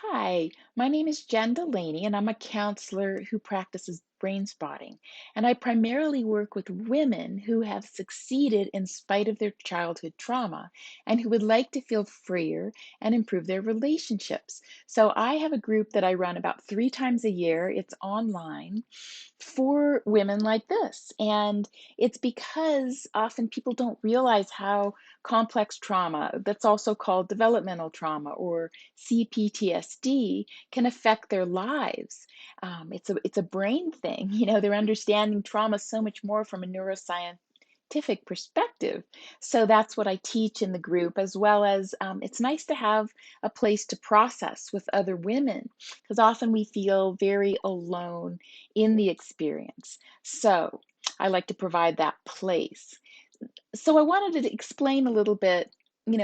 Hi, my name is Jen Delaney, and I'm a counselor who practices brain spotting. And I primarily work with women who have succeeded in spite of their childhood trauma and who would like to feel freer and improve their relationships. So I have a group that I run about 3 times a year. It's online for women like this. And it's because often people don't realize how complex trauma, that's also called developmental trauma or CPTSD, can affect their lives. It's a brain thing. They're understanding trauma so much more from a neuroscientific perspective. So that's what I teach in the group, as well as it's nice to have a place to process with other women because often we feel very alone in the experience. So I like to provide that place. So I wanted to explain a little bit,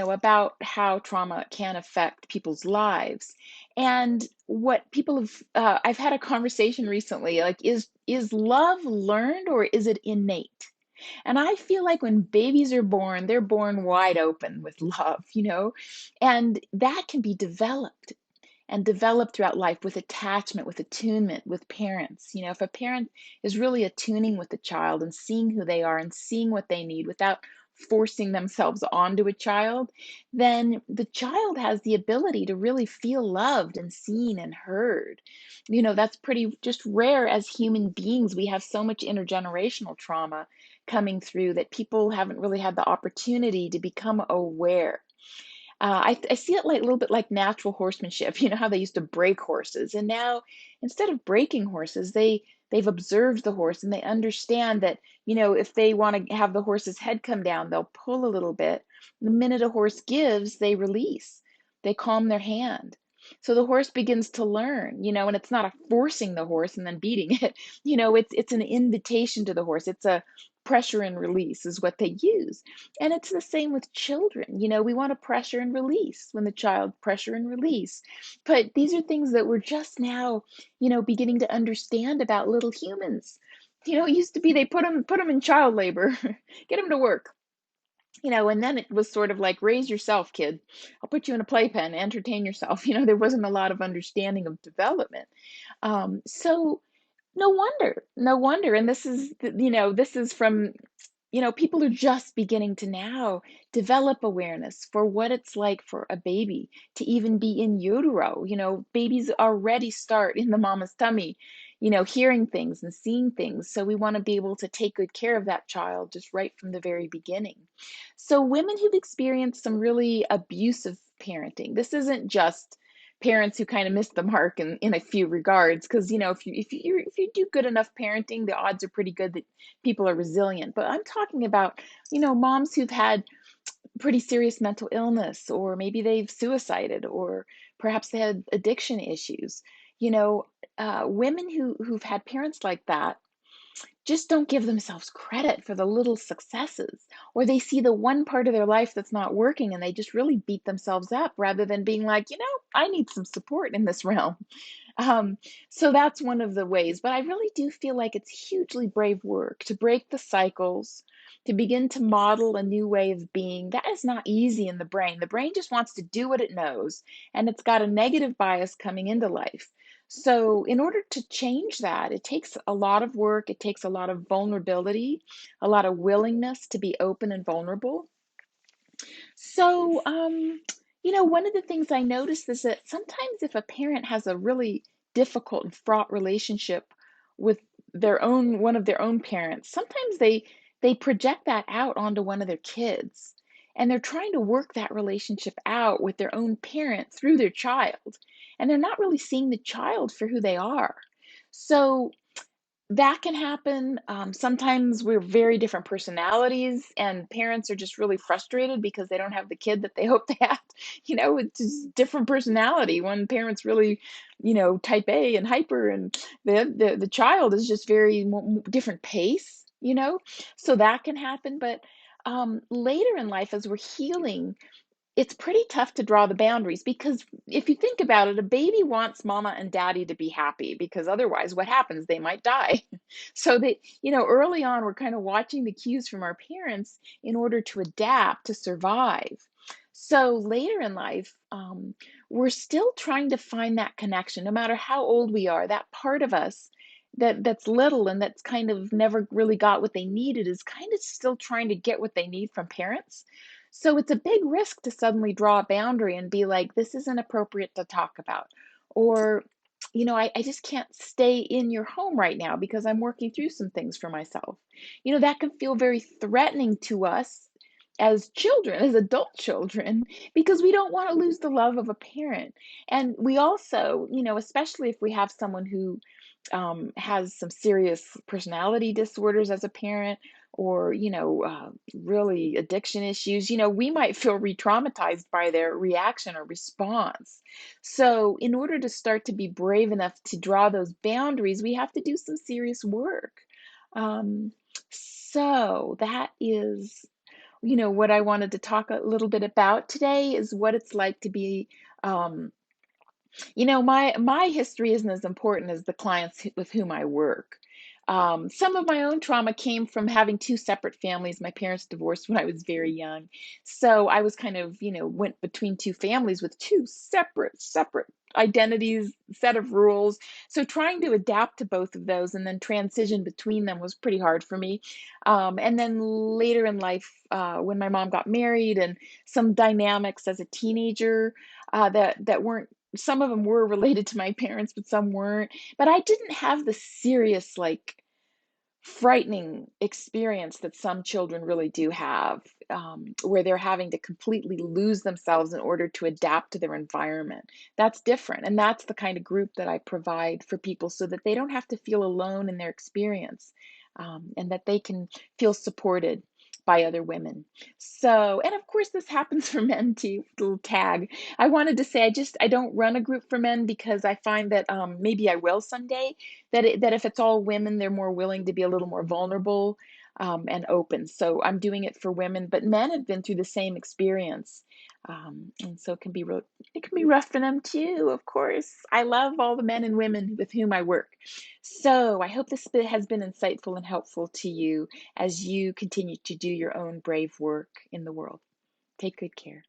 about how trauma can affect people's lives and what people have. I've had a conversation recently, like, is love learned or is it innate? And I feel like when babies are born, they're born wide open with love, and that can be developed and develop throughout life with attachment, with attunement, with parents. If a parent is really attuning with the child and seeing who they are and seeing what they need without forcing themselves onto a child, then the child has the ability to really feel loved and seen and heard. That's pretty just rare as human beings. We have so much intergenerational trauma coming through that people haven't really had the opportunity to become aware. I see it like a little bit like natural horsemanship. You know how they used to break horses, and now instead of breaking horses, they've observed the horse and they understand that if they want to have the horse's head come down, they'll pull a little bit. The minute a horse gives, they release. They calm their hand. So the horse begins to learn, and it's not a forcing the horse and then beating it. It's an invitation to the horse. It's a pressure and release is what they use. And it's the same with children. We want to pressure and release when the child pressure and release. But these are things that we're just now, beginning to understand about little humans. It used to be they put them in child labor, get them to work. And then it was sort of like raise yourself, kid. I'll put you in a playpen, entertain yourself. There wasn't a lot of understanding of development. So no wonder, no wonder. And this is from people are just beginning to now develop awareness for what it's like for a baby to even be in utero. Babies already start in the mama's tummy, hearing things and seeing things. So we want to be able to take good care of that child just right from the very beginning. So women who've experienced some really abusive parenting, this isn't just parents who kind of missed the mark in a few regards, because if you do good enough parenting, the odds are pretty good that people are resilient. But I'm talking about, moms who've had pretty serious mental illness, or maybe they've suicided, or perhaps they had addiction issues. Women who've had parents like that just don't give themselves credit for the little successes, or they see the one part of their life that's not working and they just really beat themselves up rather than being like, I need some support in this realm. Um, so that's one of the ways. But I really do feel like it's hugely brave work to break the cycles, to begin to model a new way of being. That is not easy in the brain. The brain just wants to do what it knows, and it's got a negative bias coming into life. So, in order to change that, it takes a lot of work, it takes a lot of vulnerability, a lot of willingness to be open and vulnerable. So, one of the things I noticed is that sometimes if a parent has a really difficult and fraught relationship with one of their own parents, sometimes they project that out onto one of their kids. And they're trying to work that relationship out with their own parent through their child. And they're not really seeing the child for who they are. So that can happen. Sometimes we're very different personalities, and parents are just really frustrated because they don't have the kid that they hope they had. It's just different personality. One parent's really, type A and hyper, and the child is just very different pace. So that can happen. But later in life, as we're healing, it's pretty tough to draw the boundaries because if you think about it, a baby wants mama and daddy to be happy because otherwise, what happens? They might die. So that, early on, we're kind of watching the cues from our parents in order to adapt, to survive. So later in life, we're still trying to find that connection, no matter how old we are. That part of us that's little and that's kind of never really got what they needed is kind of still trying to get what they need from parents. So it's a big risk to suddenly draw a boundary and be like, this isn't appropriate to talk about. Or, I just can't stay in your home right now because I'm working through some things for myself. That can feel very threatening to us as children, as adult children, because we don't want to lose the love of a parent. And we also, especially if we have someone who has some serious personality disorders as a parent, or really addiction issues, we might feel re-traumatized by their reaction or response. So in order to start to be brave enough to draw those boundaries, we have to do some serious work. um, so that is what I wanted to talk a little bit about today, is what it's like to be, um, my history isn't as important as the clients with whom I work. Some of my own trauma came from having two separate families. My parents divorced when I was very young, so I was kind of, went between two families with two separate identities, set of rules. So trying to adapt to both of those and then transition between them was pretty hard for me. And then later in life, when my mom got married, and some dynamics as a teenager that weren't, some of them were related to my parents, but some weren't. But I didn't have the serious, like, frightening experience that some children really do have, where they're having to completely lose themselves in order to adapt to their environment. That's different. And that's the kind of group that I provide for people so that they don't have to feel alone in their experience, and that they can feel supported by other women. So, and of course, this happens for men too. Little tag. I wanted to say I don't run a group for men because I find that maybe I will someday, that if it's all women, they're more willing to be a little more vulnerable, and open. So I'm doing it for women, but men have been through the same experience, and so it can be rough for them too. Of course, I love all the men and women with whom I work. So I hope this bit has been insightful and helpful to you as you continue to do your own brave work in the world. Take good care.